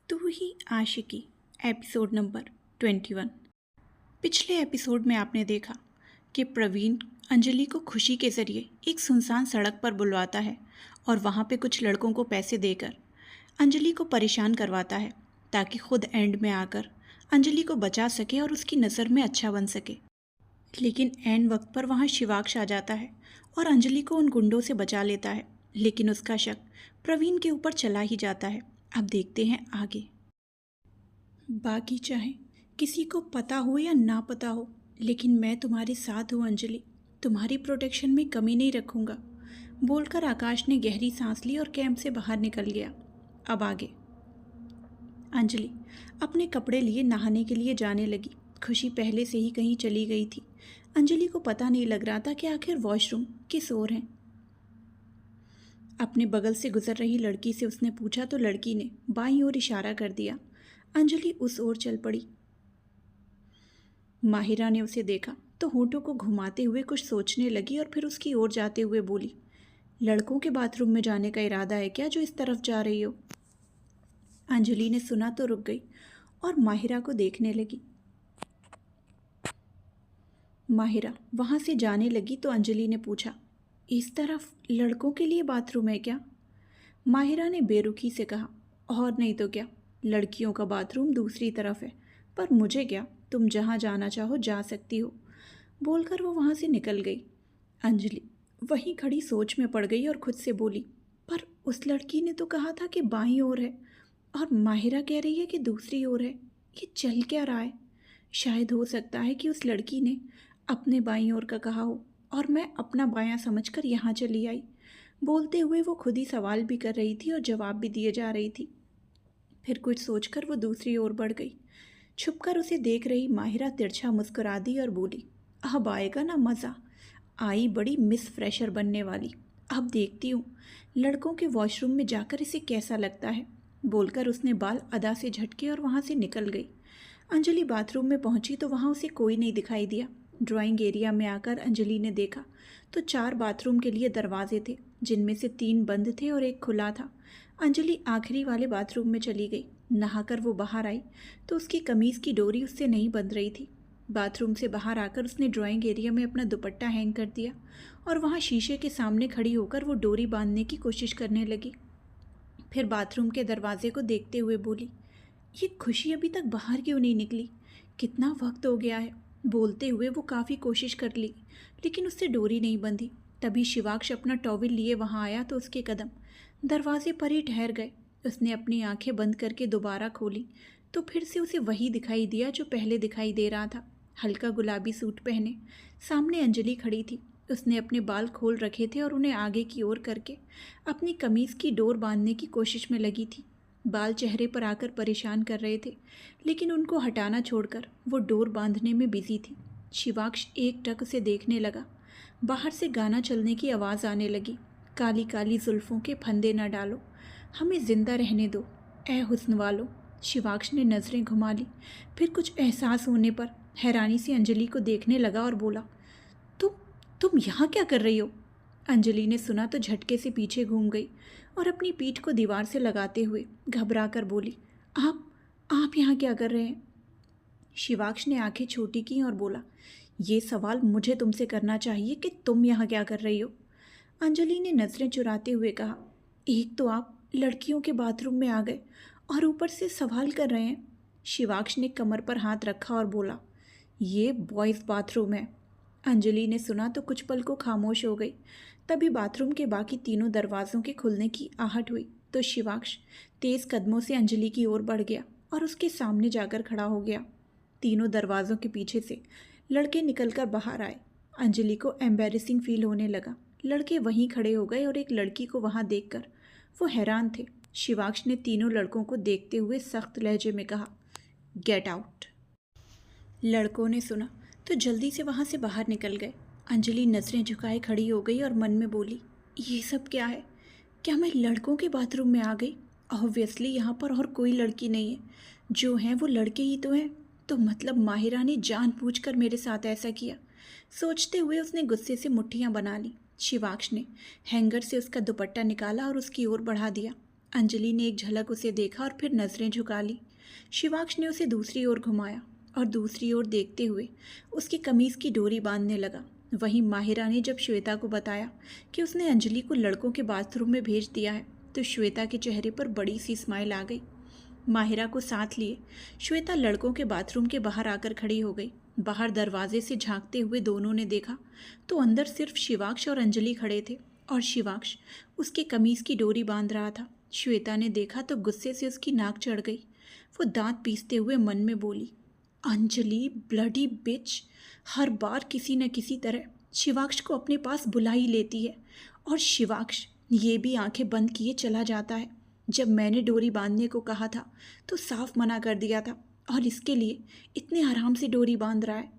तू ही आशिकी episode number 21। पिछले episode में आपने देखा कि प्रवीण अंजलि को खुशी के ज़रिए एक सुनसान सड़क पर बुलवाता है और वहाँ पे कुछ लड़कों को पैसे देकर अंजलि को परेशान करवाता है ताकि खुद एंड में आकर अंजलि को बचा सके और उसकी नज़र में अच्छा बन सके। लेकिन एंड वक्त पर वहाँ शिवाक्ष आ जाता है और अंजलि को उन गुंडों से बचा लेता है, लेकिन उसका शक प्रवीण के ऊपर चला ही जाता है। अब देखते हैं आगे। बाकी चाहे किसी को पता हो या ना पता हो, लेकिन मैं तुम्हारे साथ हूँ अंजलि, तुम्हारी प्रोटेक्शन में कमी नहीं रखूँगा, बोलकर आकाश ने गहरी सांस ली और कैंप से बाहर निकल गया। अब आगे। अंजलि अपने कपड़े लिए नहाने के लिए जाने लगी। खुशी पहले से ही कहीं चली गई थी। अंजलि को पता नहीं लग रहा था कि आखिर वॉशरूम किस ओर है। अपने बगल से गुजर रही लड़की से उसने पूछा तो लड़की ने बाईं ओर इशारा कर दिया। अंजलि उस ओर चल पड़ी। माहिरा ने उसे देखा तो होठों को घुमाते हुए कुछ सोचने लगी और फिर उसकी ओर जाते हुए बोली, लड़कों के बाथरूम में जाने का इरादा है क्या जो इस तरफ जा रही हो? अंजलि ने सुना तो रुक गई और माहिरा को देखने लगी। माहिरा वहाँ से जाने लगी तो अंजलि ने पूछा, इस तरफ लड़कों के लिए बाथरूम है क्या? माहिरा ने बेरुखी से कहा, और नहीं तो क्या, लड़कियों का बाथरूम दूसरी तरफ है, पर मुझे क्या, तुम जहाँ जाना चाहो जा सकती हो, बोलकर वो वहाँ से निकल गई। अंजलि वहीं खड़ी सोच में पड़ गई और खुद से बोली, पर उस लड़की ने तो कहा था कि बाईं ओर है और माहिरा कह रही है कि दूसरी ओर है। ये चल क्या रहा है? शायद हो सकता है कि उस लड़की ने अपने बाईं ओर का कहा हो और मैं अपना बायां समझकर यहाँ चली आई। बोलते हुए वो खुद ही सवाल भी कर रही थी और जवाब भी दिए जा रही थी। फिर कुछ सोचकर वो दूसरी ओर बढ़ गई। छुपकर उसे देख रही माहिरा तिरछा मुस्कुरा दी और बोली, अब आएगा ना मज़ा। आई बड़ी मिस फ्रेशर बनने वाली, अब देखती हूँ लड़कों के वॉशरूम में जाकर इसे कैसा लगता है, बोलकर उसने बाल अदा से झटके और वहाँ से निकल गई। अंजलि बाथरूम में पहुंची तो वहाँ उसे कोई नहीं दिखाई दिया। ड्राइंग एरिया में आकर अंजलि ने देखा तो 4 बाथरूम के लिए दरवाजे थे, जिनमें से 3 बंद थे और एक खुला था। अंजलि आखिरी वाले बाथरूम में चली गई। नहाकर वो बाहर आई तो उसकी कमीज़ की डोरी उससे नहीं बंध रही थी। बाथरूम से बाहर आकर उसने ड्राइंग एरिया में अपना दुपट्टा हैंग कर दिया और वहाँ शीशे के सामने खड़ी होकर वो डोरी बांधने की कोशिश करने लगी। फिर बाथरूम के दरवाजे को देखते हुए बोली, ये खुशी अभी तक बाहर क्यों नहीं निकली? कितना वक्त हो गया है। बोलते हुए वो काफ़ी कोशिश कर ली, लेकिन उससे डोरी नहीं बंधी। तभी शिवाक्ष अपना टॉवल लिए वहाँ आया तो उसके कदम दरवाजे पर ही ठहर गए। उसने अपनी आंखें बंद करके दोबारा खोली तो फिर से उसे वही दिखाई दिया जो पहले दिखाई दे रहा था। हल्का गुलाबी सूट पहने सामने अंजलि खड़ी थी। उसने अपने बाल खोल रखे थे और उन्हें आगे की ओर करके अपनी कमीज़ की डोर बांधने की कोशिश में लगी थी। बाल चेहरे पर आकर परेशान कर रहे थे, लेकिन उनको हटाना छोड़कर वो डोर बांधने में बिजी थी। शिवाक्ष एक टक उसे देखने लगा। बाहर से गाना चलने की आवाज़ आने लगी, काली काली जुल्फ़ों के फंदे न डालो, हमें जिंदा रहने दो ए हुस्न वालो। शिवाक्ष ने नज़रें घुमा ली, फिर कुछ एहसास होने पर हैरानी से अंजलि को देखने लगा और बोला, तुम तुम यहाँ क्या कर रही हो? अंजलि ने सुना तो झटके से पीछे घूम गई और अपनी पीठ को दीवार से लगाते हुए घबरा कर बोली, आप यहाँ क्या कर रहे हैं? शिवाक्ष ने आंखें छोटी की और बोला, ये सवाल मुझे तुमसे करना चाहिए कि तुम यहाँ क्या कर रही हो? अंजलि ने नज़रें चुराते हुए कहा, एक तो आप लड़कियों के बाथरूम में आ गए और ऊपर से सवाल कर रहे हैं। शिवाक्ष ने कमर पर हाथ रखा और बोला, ये बॉयज़ बाथरूम है। अंजलि ने सुना तो कुछ पल को खामोश हो गई। तभी बाथरूम के बाकी तीनों दरवाज़ों के खुलने की आहट हुई तो शिवाक्ष तेज़ कदमों से अंजलि की ओर बढ़ गया और उसके सामने जाकर खड़ा हो गया। तीनों दरवाज़ों के पीछे से लड़के निकलकर बाहर आए। अंजलि को एम्बैरेसिंग फील होने लगा। लड़के वहीं खड़े हो गए और एक लड़की को वहाँ देखकर वो हैरान थे। शिवाक्ष ने तीनों लड़कों को देखते हुए सख्त लहजे में कहा, गेट आउट। लड़कों ने सुना तो जल्दी से वहाँ से बाहर निकल गए। अंजलि नज़रें झुकाए खड़ी हो गई और मन में बोली, ये सब क्या है? क्या मैं लड़कों के बाथरूम में आ गई? ऑब्वियसली यहाँ पर और कोई लड़की नहीं है, जो हैं वो लड़के ही तो हैं। तो मतलब माहिरा ने जानबूझकर मेरे साथ ऐसा किया। सोचते हुए उसने गुस्से से मुट्ठियाँ बना ली। शिवाक्ष ने हैंगर से उसका दुपट्टा निकाला और उसकी ओर बढ़ा दिया। अंजलि ने एक झलक उसे देखा और फिर नज़रें झुका ली। शिवाक्ष ने उसे दूसरी ओर घुमाया और दूसरी ओर देखते हुए उसकी कमीज़ की डोरी बांधने लगा। वहीं माहिरा ने जब श्वेता को बताया कि उसने अंजलि को लड़कों के बाथरूम में भेज दिया है तो श्वेता के चेहरे पर बड़ी सी स्माइल आ गई। माहिरा को साथ लिए श्वेता लड़कों के बाथरूम के बाहर आकर खड़ी हो गई। बाहर दरवाजे से झांकते हुए दोनों ने देखा तो अंदर सिर्फ शिवाक्ष और अंजलि खड़े थे और शिवाक्ष उसके कमीज़ की डोरी बांध रहा था। श्वेता ने देखा तो गुस्से से उसकी नाक चढ़ गई। वो दांत पीसते हुए मन में बोली, अंजलि ब्लडी बिच, हर बार किसी न किसी तरह शिवाक्ष को अपने पास बुला ही लेती है और शिवाक्ष ये भी आंखें बंद किए चला जाता है। जब मैंने डोरी बांधने को कहा था तो साफ मना कर दिया था और इसके लिए इतने आराम से डोरी बांध रहा है।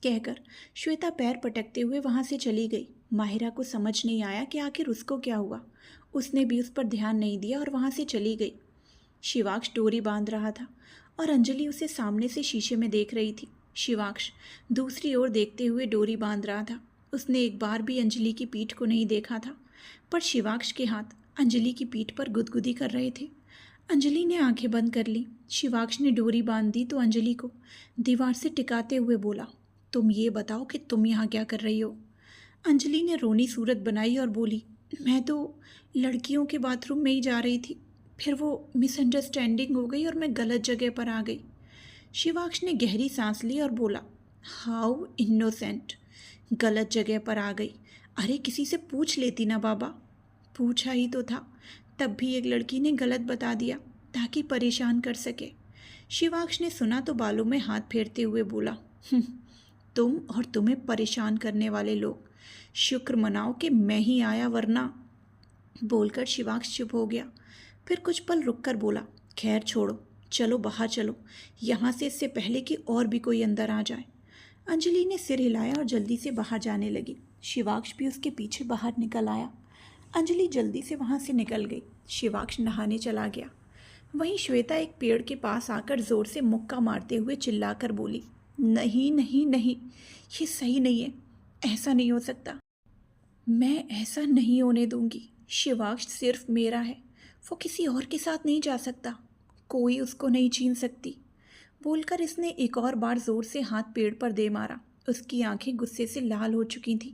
कहकर श्वेता पैर पटकते हुए वहां से चली गई। माहिरा को समझ नहीं आया कि आखिर उसको क्या हुआ। उसने भी उस पर ध्यान नहीं दिया और वहां से चली गई। शिवाक्ष डोरी बांध रहा था और अंजलि उसे सामने से शीशे में देख रही थी। शिवाक्ष दूसरी ओर देखते हुए डोरी बांध रहा था। उसने एक बार भी अंजलि की पीठ को नहीं देखा था, पर शिवाक्ष के हाथ अंजलि की पीठ पर गुदगुदी कर रहे थे। अंजलि ने आंखें बंद कर ली। शिवाक्ष ने डोरी बांध दी तो अंजलि को दीवार से टिकाते हुए बोला, तुम ये बताओ कि तुम यहाँ क्या कर रही हो। अंजलि ने रोनी सूरत बनाई और बोली, मैं तो लड़कियों के बाथरूम में ही जा रही थी, फिर वो मिसअंडरस्टैंडिंग हो गई और मैं गलत जगह पर आ गई। शिवाक्ष ने गहरी सांस ली और बोला, हाउ इनोसेंट, गलत जगह पर आ गई। अरे किसी से पूछ लेती ना बाबा। पूछा ही तो था, तब भी एक लड़की ने गलत बता दिया ताकि परेशान कर सके। शिवाक्ष ने सुना तो बालों में हाथ फेरते हुए बोला, तुम और तुम्हें परेशान करने वाले लोग, शुक्र मनाओ कि मैं ही आया वरना। बोलकर शिवाक्ष चुप हो गया। फिर कुछ पल रुककर बोला, खैर छोड़ो, चलो बाहर चलो यहाँ से, इससे पहले कि और भी कोई अंदर आ जाए। अंजलि ने सिर हिलाया और जल्दी से बाहर जाने लगी। शिवाक्ष भी उसके पीछे बाहर निकल आया। अंजलि जल्दी से वहाँ से निकल गई। शिवाक्ष नहाने चला गया। वहीं श्वेता एक पेड़ के पास आकर जोर से मुक्का मारते हुए चिल्लाकर बोली, नहीं नहीं नहीं, ये सही नहीं है, ऐसा नहीं हो सकता, मैं ऐसा नहीं होने दूंगी। शिवाक्ष सिर्फ मेरा है, वो किसी और के साथ नहीं जा सकता, कोई उसको नहीं छीन सकती। बोलकर इसने एक और बार जोर से हाथ पेड़ पर दे मारा। उसकी आंखें गुस्से से लाल हो चुकी थीं।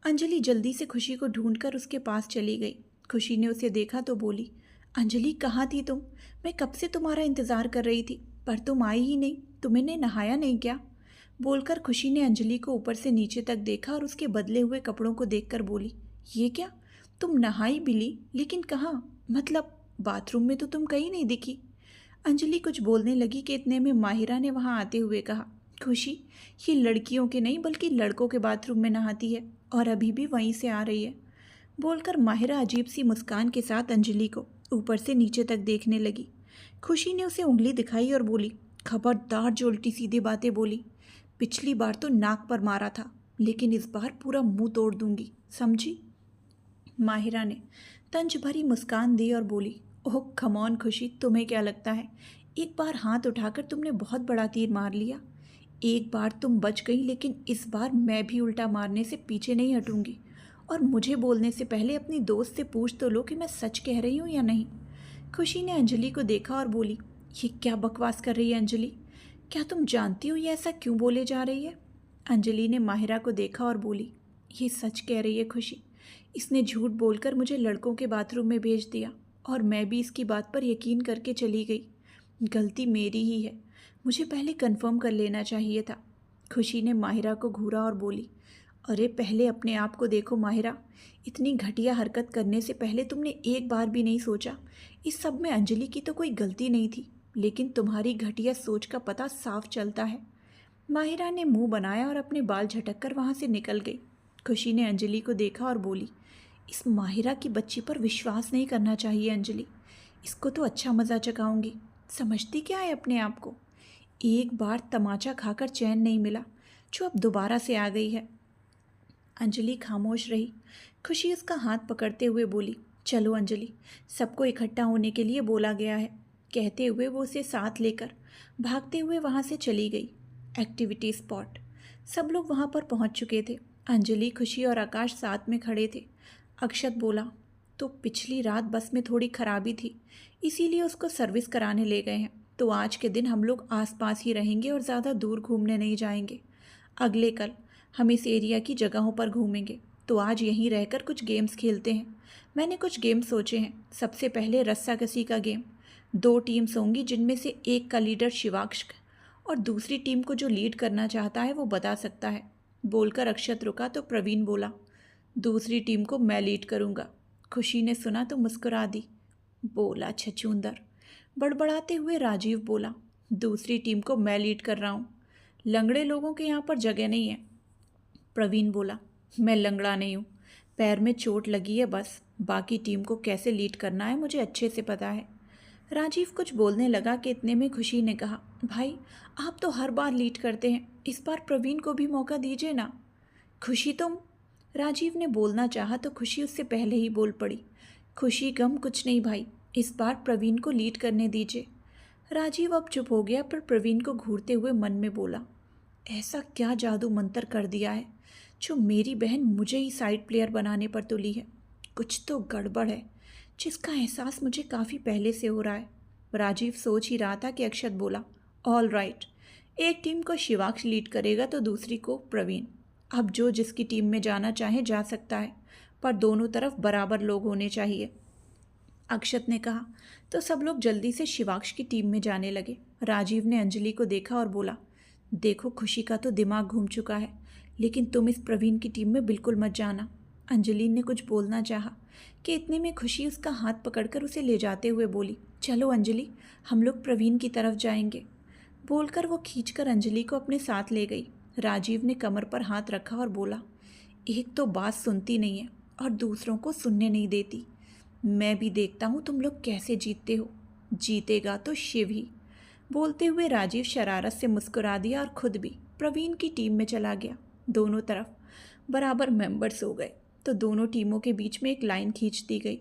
अंजलि जल्दी से खुशी को ढूंढकर उसके पास चली गई। खुशी ने उसे देखा तो बोली, अंजलि कहाँ थी तुम? मैं कब से तुम्हारा इंतज़ार कर रही थी, पर तुम आई ही नहीं। तुमने नहाया नहीं क्या? बोलकर खुशी ने अंजलि को ऊपर से नीचे तक देखा और उसके बदले हुए कपड़ों को देखकर बोली, ये क्या, तुम नहाई भी ली, लेकिन कहाँ? मतलब बाथरूम में तो तुम कहीं नहीं दिखी। अंजलि कुछ बोलने लगी कि इतने में माहिरा ने वहां आते हुए कहा, खुशी, ये लड़कियों के नहीं बल्कि लड़कों के बाथरूम में नहाती है और अभी भी वहीं से आ रही है। बोलकर माहिरा अजीब सी मुस्कान के साथ अंजलि को ऊपर से नीचे तक देखने लगी। खुशी ने उसे उंगली दिखाई और बोली, खबरदार जो उल्टी सीधी बातें बोली। पिछली बार तो नाक पर मारा था, लेकिन इस बार पूरा मुंह तोड़ दूंगी, समझी? माहिरा ने तंज भरी मुस्कान दी और बोली, ओह कम ऑन खुशी, तुम्हें क्या लगता है एक बार हाथ उठाकर तुमने बहुत बड़ा तीर मार लिया? एक बार तुम बच गई, लेकिन इस बार मैं भी उल्टा मारने से पीछे नहीं हटूंगी। और मुझे बोलने से पहले अपनी दोस्त से पूछ तो लो कि मैं सच कह रही हूँ या नहीं। खुशी ने अंजलि को देखा और बोली, ये क्या बकवास कर रही है अंजलि? क्या तुम जानती हो ये ऐसा क्यों बोले जा रही है? अंजलि ने माहिरा को देखा और बोली, ये सच कह रही है खुशी। इसने झूठ बोलकर मुझे लड़कों के बाथरूम में भेज दिया और मैं भी इसकी बात पर यकीन करके चली गई। गलती मेरी ही है, मुझे पहले कंफर्म कर लेना चाहिए था। खुशी ने माहिरा को घूरा और बोली, अरे पहले अपने आप को देखो माहिरा, इतनी घटिया हरकत करने से पहले तुमने एक बार भी नहीं सोचा। इस सब में अंजलि की तो कोई गलती नहीं थी, लेकिन तुम्हारी घटिया सोच का पता साफ चलता है। माहिरा ने मुंह बनाया और अपने बाल झटक कर वहाँ से निकल गई। खुशी ने अंजलि को देखा और बोली, इस माहिरा की बच्ची पर विश्वास नहीं करना चाहिए अंजलि, इसको तो अच्छा मज़ा चखाऊंगी। समझती क्या है अपने आप को? एक बार तमाचा खाकर चैन नहीं मिला, जो अब दोबारा से आ गई है। अंजलि खामोश रही। खुशी उसका हाथ पकड़ते हुए बोली, चलो अंजलि, सबको इकट्ठा होने के लिए बोला गया है। कहते हुए वो उसे साथ लेकर भागते हुए वहाँ से चली गई। Activity spot. सब लोग वहाँ पर पहुँच चुके थे। अंजलि, खुशी और आकाश साथ में खड़े थे। अक्षत बोला, तो पिछली रात बस में थोड़ी खराबी थी, इसीलिए उसको सर्विस कराने ले गए हैं। तो आज के दिन हम लोग आसपास ही रहेंगे और ज़्यादा दूर घूमने नहीं जाएंगे। अगले कल हम इस एरिया की जगहों पर घूमेंगे। तो आज यहीं रहकर कुछ गेम्स खेलते हैं। मैंने कुछ गेम सोचे हैं। सबसे पहले रस्साकसी का गेम। 2 टीम्स होंगी जिनमें से एक का लीडर शिवाक्ष और दूसरी टीम को जो लीड करना चाहता है वो बता सकता है। बोलकर अक्षत रुका तो प्रवीण बोला, दूसरी टीम को मैं लीड करूँगा। खुशी ने सुना तो मुस्कुरा दी। बोला छछूंदर। बड़बड़ाते हुए राजीव बोला, दूसरी टीम को मैं लीड कर रहा हूँ। लंगड़े लोगों के यहाँ पर जगह नहीं है। प्रवीण बोला, मैं लंगड़ा नहीं हूँ, पैर में चोट लगी है बस। बाकी टीम को कैसे लीड करना है मुझे अच्छे से पता है। राजीव कुछ बोलने लगा कि इतने में खुशी ने कहा, भाई आप तो हर बार लीड करते हैं, इस बार प्रवीण को भी मौका दीजिए ना। खुशी तुम। राजीव ने बोलना चाहा तो खुशी उससे पहले ही बोल पड़ी, खुशी गम कुछ नहीं भाई, इस बार प्रवीण को लीड करने दीजिए। राजीव अब चुप हो गया पर प्रवीण को घूरते हुए मन में बोला, ऐसा क्या जादू मंतर कर दिया है जो मेरी बहन मुझे ही साइड प्लेयर बनाने पर तुली है। कुछ तो गड़बड़ है जिसका एहसास मुझे काफ़ी पहले से हो रहा है। राजीव सोच ही रहा था कि अक्षत बोला, ऑल राइट, एक टीम को शिवाक्ष लीड करेगा तो दूसरी को प्रवीण। अब जो जिसकी टीम में जाना चाहे जा सकता है, पर दोनों तरफ बराबर लोग होने चाहिए। अक्षत ने कहा तो सब लोग जल्दी से शिवाक्ष की टीम में जाने लगे। राजीव ने अंजलि को देखा और बोला, देखो खुशी का तो दिमाग घूम चुका है, लेकिन तुम इस प्रवीण की टीम में बिल्कुल मत जाना। अंजलि ने कुछ बोलना चाहा कि इतने में खुशी उसका हाथ पकड़कर उसे ले जाते हुए बोली, चलो अंजलि, हम लोग प्रवीण की तरफ जाएंगे। बोलकर वो खींचकर अंजलि को अपने साथ ले गई। राजीव ने कमर पर हाथ रखा और बोला, एक तो बात सुनती नहीं है और दूसरों को सुनने नहीं देती। मैं भी देखता हूँ तुम लोग कैसे जीतते हो। जीतेगा तो शिव ही। बोलते हुए राजीव शरारत से मुस्कुरा दिया और खुद भी प्रवीण की टीम में चला गया। दोनों तरफ बराबर मेंबर्स हो गए तो दोनों टीमों के बीच में एक लाइन खींच दी गई।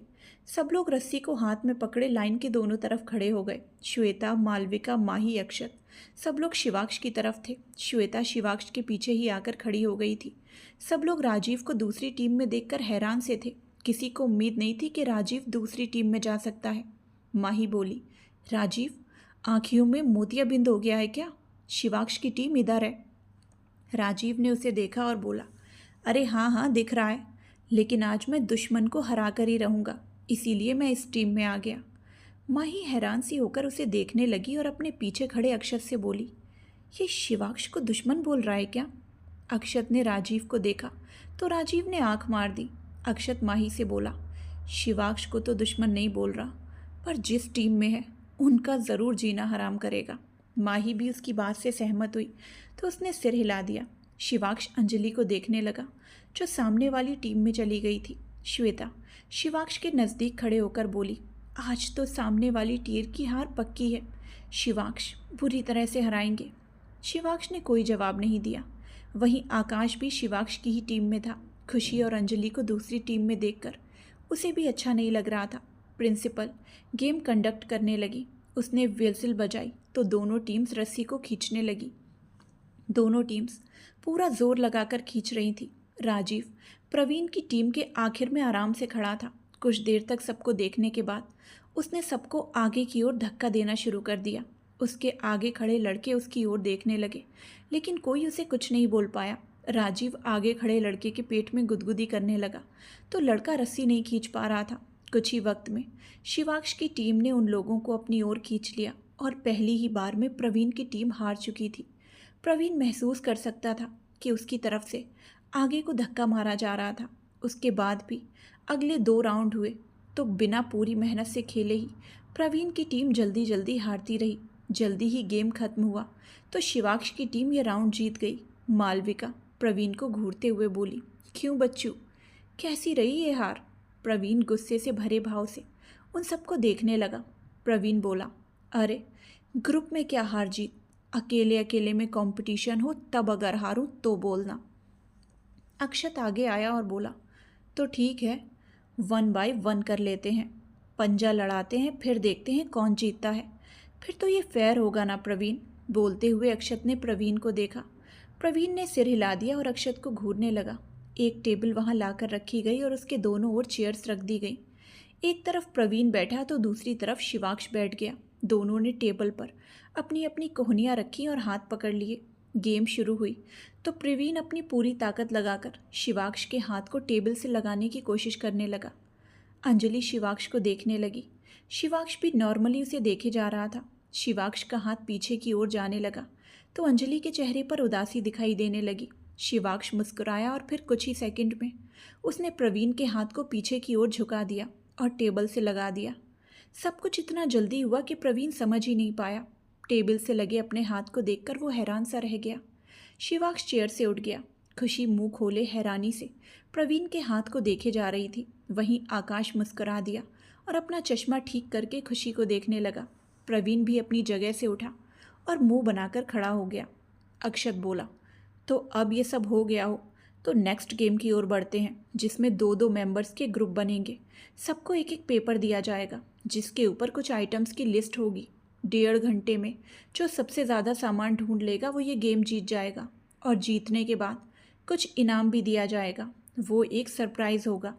सब लोग रस्सी को हाथ में पकड़े लाइन के दोनों तरफ खड़े हो गए। श्वेता, मालविका, माही, अक्षत सब लोग शिवाक्ष की तरफ थे। श्वेता शिवाक्ष के पीछे ही आकर खड़ी हो गई थी। सब लोग राजीव को दूसरी टीम में देखकर हैरान से थे। किसी को उम्मीद नहीं थी कि राजीव दूसरी टीम में जा सकता है। माही बोली, राजीव आँखियों में मोतियाबिंद हो गया है क्या? शिवाक्ष की टीम इधर है। राजीव ने उसे देखा और बोला, अरे हाँ हाँ दिख रहा है, लेकिन आज मैं दुश्मन को हरा कर ही रहूँगा, इसीलिए मैं इस टीम में आ गया। माही हैरान सी होकर उसे देखने लगी और अपने पीछे खड़े अक्षत से बोली, ये शिवाक्ष को दुश्मन बोल रहा है क्या? अक्षत ने राजीव को देखा तो राजीव ने आंख मार दी। अक्षत माही से बोला, शिवाक्ष को तो दुश्मन नहीं बोल रहा, पर जिस टीम में है उनका ज़रूर जीना हराम करेगा। माही भी उसकी बात से सहमत हुई तो उसने सिर हिला दिया। शिवाक्ष अंजलि को देखने लगा जो सामने वाली टीम में चली गई थी। श्वेता शिवाक्ष के नज़दीक खड़े होकर बोली, आज तो सामने वाली टीम की हार पक्की है, शिवाक्ष बुरी तरह से हराएंगे। शिवाक्ष ने कोई जवाब नहीं दिया। वहीं आकाश भी शिवाक्ष की ही टीम में था। खुशी और अंजलि को दूसरी टीम में देखकर उसे भी अच्छा नहीं लग रहा था। प्रिंसिपल गेम कंडक्ट करने लगी। उसने व्हिसल बजाई तो दोनों टीम्स रस्सी को खींचने लगी। दोनों टीम्स पूरा जोर लगाकर खींच रही थी। राजीव प्रवीण की टीम के आखिर में आराम से खड़ा था। कुछ देर तक सबको देखने के बाद उसने सबको आगे की ओर धक्का देना शुरू कर दिया। उसके आगे खड़े लड़के उसकी ओर देखने लगे, लेकिन कोई उसे कुछ नहीं बोल पाया। राजीव आगे खड़े लड़के के पेट में गुदगुदी करने लगा तो लड़का रस्सी नहीं खींच पा रहा था। कुछ ही वक्त में शिवाक्ष की टीम ने उन लोगों को अपनी ओर खींच लिया और पहली ही बार में प्रवीण की टीम हार चुकी थी। प्रवीण महसूस कर सकता था कि उसकी तरफ से आगे को धक्का मारा जा रहा था। उसके बाद भी अगले 2 राउंड हुए तो बिना पूरी मेहनत से खेले ही प्रवीण की टीम जल्दी जल्दी हारती रही। जल्दी ही गेम खत्म हुआ तो शिवाक्ष की टीम ये राउंड जीत गई। मालविका प्रवीण को घूरते हुए बोली, क्यों बच्चू, कैसी रही ये हार? प्रवीण गुस्से से भरे भाव से उन सबको देखने लगा। प्रवीण बोला, अरे ग्रुप में क्या हार जीत, अकेले अकेले में कंपटीशन हो तब अगर हारूं तो बोलना। अक्षत आगे आया और बोला, तो ठीक है 1 बाय 1 कर लेते हैं, पंजा लड़ाते हैं, फिर देखते हैं कौन जीतता है। फिर तो ये फेयर होगा ना प्रवीण? बोलते हुए अक्षत ने प्रवीण को देखा। प्रवीण ने सिर हिला दिया और अक्षत को घूरने लगा। एक टेबल वहां लाकर रखी गई और उसके दोनों ओर चेयर्स रख दी गई। एक तरफ प्रवीण बैठा तो दूसरी तरफ शिवाक्ष बैठ गया। दोनों ने टेबल पर अपनी अपनी कोहनियाँ रखी और हाथ पकड़ लिए। गेम शुरू हुई तो प्रवीण अपनी पूरी ताकत लगाकर शिवाक्ष के हाथ को टेबल से लगाने की कोशिश करने लगा। अंजलि शिवाक्ष को देखने लगी। शिवाक्ष भी नॉर्मली उसे देखे जा रहा था। शिवाक्ष का हाथ पीछे की ओर जाने लगा तो अंजलि के चेहरे पर उदासी दिखाई देने लगी। शिवाक्ष मुस्कुराया और फिर कुछ ही सेकंड में उसने प्रवीण के हाथ को पीछे की ओर झुका दिया और टेबल से लगा दिया। सब कुछ इतना जल्दी हुआ कि प्रवीण समझ ही नहीं पाया। टेबल से लगे अपने हाथ को देखकर वो हैरान सा रह गया। शिवाक्ष चेयर से उठ गया। खुशी मुंह खोले हैरानी से प्रवीण के हाथ को देखे जा रही थी। वहीं आकाश मुस्कुरा दिया और अपना चश्मा ठीक करके खुशी को देखने लगा। प्रवीण भी अपनी जगह से उठा और मुंह बनाकर खड़ा हो गया। अक्षत बोला, तो अब ये सब हो गया हो तो नेक्स्ट गेम की ओर बढ़ते हैं, जिसमें दो दो मेंबर्स के ग्रुप बनेंगे। सबको एक एक पेपर दिया जाएगा जिसके ऊपर कुछ आइटम्स की लिस्ट होगी। 1.5 घंटे में जो सबसे ज़्यादा सामान ढूंढ लेगा वो ये गेम जीत जाएगा और जीतने के बाद कुछ इनाम भी दिया जाएगा। वो एक सरप्राइज़ होगा।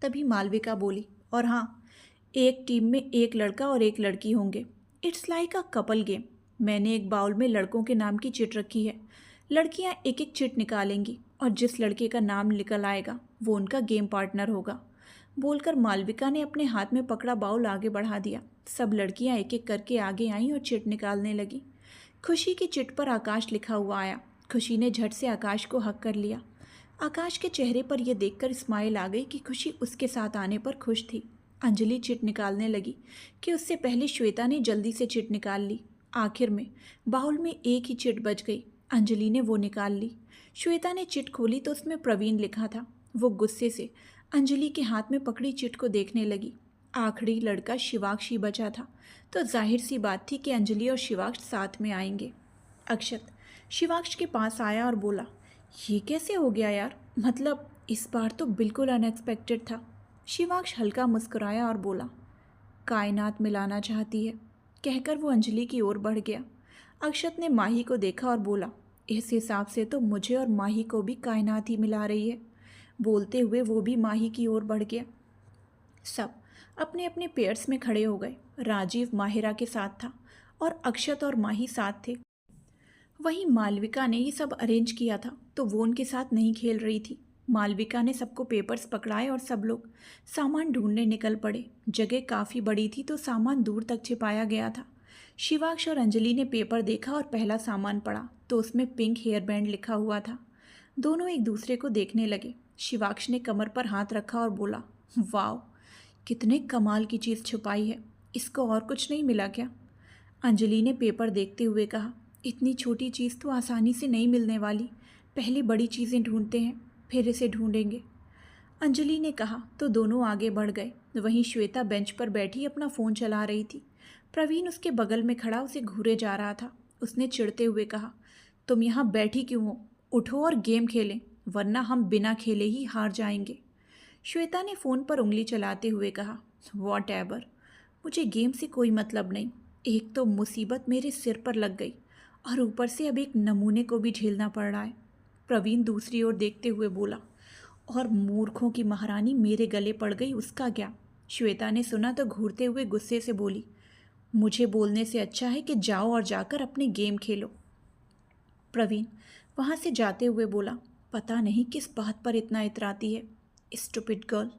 तभी मालविका बोली, और हाँ, एक टीम में एक लड़का और एक लड़की होंगे। It's like a couple game. मैंने एक बाउल में लड़कों के नाम की चिट रखी है। लड़कियां एक एक चिट निकालेंगी और जिस लड़के का नाम निकल आएगा वो उनका गेम पार्टनर होगा। बोलकर मालविका ने अपने हाथ में पकड़ा बाउल आगे बढ़ा दिया। सब लड़कियां एक एक करके आगे आईं और चिट निकालने लगी। खुशी की चिट पर आकाश लिखा हुआ आया। खुशी ने झट से आकाश को हक कर लिया। आकाश के चेहरे पर यह देखकर स्माइल आ गई कि खुशी उसके साथ आने पर खुश थी। अंजलि चिट निकालने लगी कि उससे पहले श्वेता ने जल्दी से चिट निकाल ली। आखिर में बाउल में एक ही चिट बच गई। अंजलि ने वो निकाल ली। श्वेता ने चिट खोली तो उसमें प्रवीण लिखा था। वो गुस्से से अंजलि के हाथ में पकड़ी चिट को देखने लगी। आखिरी लड़का शिवाक्ष ही बचा था तो जाहिर सी बात थी कि अंजलि और शिवाक्ष साथ में आएंगे। अक्षत शिवाक्ष के पास आया और बोला, ये कैसे हो गया यार, मतलब इस बार तो बिल्कुल अनएक्सपेक्टेड था। शिवाक्ष हल्का मुस्कुराया और बोला, कायनात मिलाना चाहती है। कहकर वो अंजलि की ओर बढ़ गया। अक्षत ने माही को देखा और बोला, इस हिसाब से तो मुझे और माही को भी कायनात ही मिला रही है। बोलते हुए वो भी माही की ओर बढ़ गया। सब अपने अपने पेयर्स में खड़े हो गए। राजीव माहिरा के साथ था और अक्षत और माही साथ थे। वहीं मालविका ने ये सब अरेंज किया था तो वो उनके साथ नहीं खेल रही थी। मालविका ने सबको पेपर्स पकड़ाए और सब लोग सामान ढूंढने निकल पड़े। जगह काफ़ी बड़ी थी तो सामान दूर तक छिपाया गया था। शिवाक्ष और अंजलि ने पेपर देखा और पहला सामान पढ़ा तो उसमें पिंक हेयर बैंड लिखा हुआ था। दोनों एक दूसरे को देखने लगे। शिवाक्ष ने कमर पर हाथ रखा और बोला, वाह, कितने कमाल की चीज़ छुपाई है। इसको और कुछ नहीं मिला क्या? अंजलि ने पेपर देखते हुए कहा, इतनी छोटी चीज़ तो आसानी से नहीं मिलने वाली। पहले बड़ी चीज़ें ढूंढते हैं, फिर इसे ढूंढेंगे। अंजलि ने कहा तो दोनों आगे बढ़ गए। वहीं श्वेता बेंच पर बैठी अपना फ़ोन चला रही थी। प्रवीण उसके बगल में खड़ा उसे घूरे जा रहा था। उसने चिढ़ते हुए कहा, तुम यहाँ बैठी क्यों हो? उठो और गेम खेलें, वरना हम बिना खेले ही हार जाएंगे। श्वेता ने फ़ोन पर उंगली चलाते हुए कहा, वॉट एवर, मुझे गेम से कोई मतलब नहीं। एक तो मुसीबत मेरे सिर पर लग गई और ऊपर से अब एक नमूने को भी झेलना पड़ रहा है। प्रवीण दूसरी ओर देखते हुए बोला, और मूर्खों की महारानी मेरे गले पड़ गई, उसका क्या? श्वेता ने सुना तो घूरते हुए गुस्से से बोली, मुझे बोलने से अच्छा है कि जाओ और जाकर अपने गेम खेलो। प्रवीण वहाँ से जाते हुए बोला, पता नहीं किस बात पर इतना इतराती है, स्टूपिड गर्ल।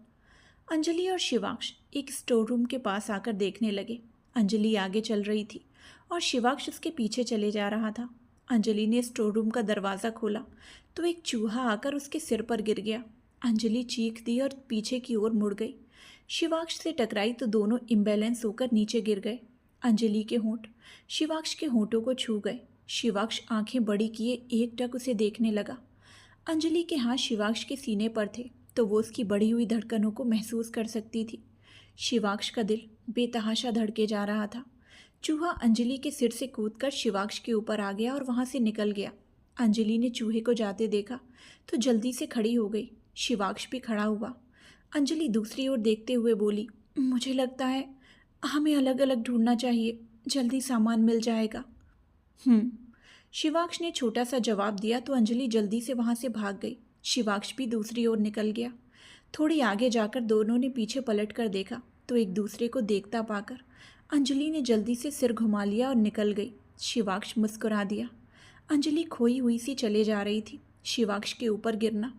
अंजलि और शिवाक्ष एक स्टोर रूम के पास आकर देखने लगे। अंजलि आगे चल रही थी और शिवाक्ष उसके पीछे चले जा रहा था। अंजलि ने स्टोर रूम का दरवाज़ा खोला तो एक चूहा आकर उसके सिर पर गिर गया। अंजलि चीख दी और पीछे की ओर मुड़ गई। शिवाक्ष से टकराई तो दोनों इम्बैलेंस होकर नीचे गिर गए। अंजलि के होंठ शिवाक्ष के होंठों को छू गए। शिवाक्ष आंखें बड़ी किए एकटक उसे देखने लगा। अंजलि के हाथ शिवाक्ष के सीने पर थे तो वो उसकी बढ़ी हुई धड़कनों को महसूस कर सकती थी। शिवाक्ष का दिल बेतहाशा धड़के जा रहा था। चूहा अंजलि के सिर से कूदकर शिवाक्ष के ऊपर आ गया और वहाँ से निकल गया। अंजलि ने चूहे को जाते देखा तो जल्दी से खड़ी हो गई। शिवाक्ष भी खड़ा हुआ। अंजलि दूसरी ओर देखते हुए बोली, मुझे लगता है हमें अलग अलग ढूंढना चाहिए, जल्दी सामान मिल जाएगा। शिवाक्ष ने छोटा सा जवाब दिया तो अंजलि जल्दी से वहाँ से भाग गई। शिवाक्ष भी दूसरी ओर निकल गया। थोड़ी आगे जाकर दोनों ने पीछे पलट कर देखा तो एक दूसरे को देखता पाकर अंजलि ने जल्दी से सिर घुमा लिया और निकल गई। शिवाक्ष मुस्कुरा दिया। अंजलि खोई हुई सी चले जा रही थी। शिवाक्ष के ऊपर गिरना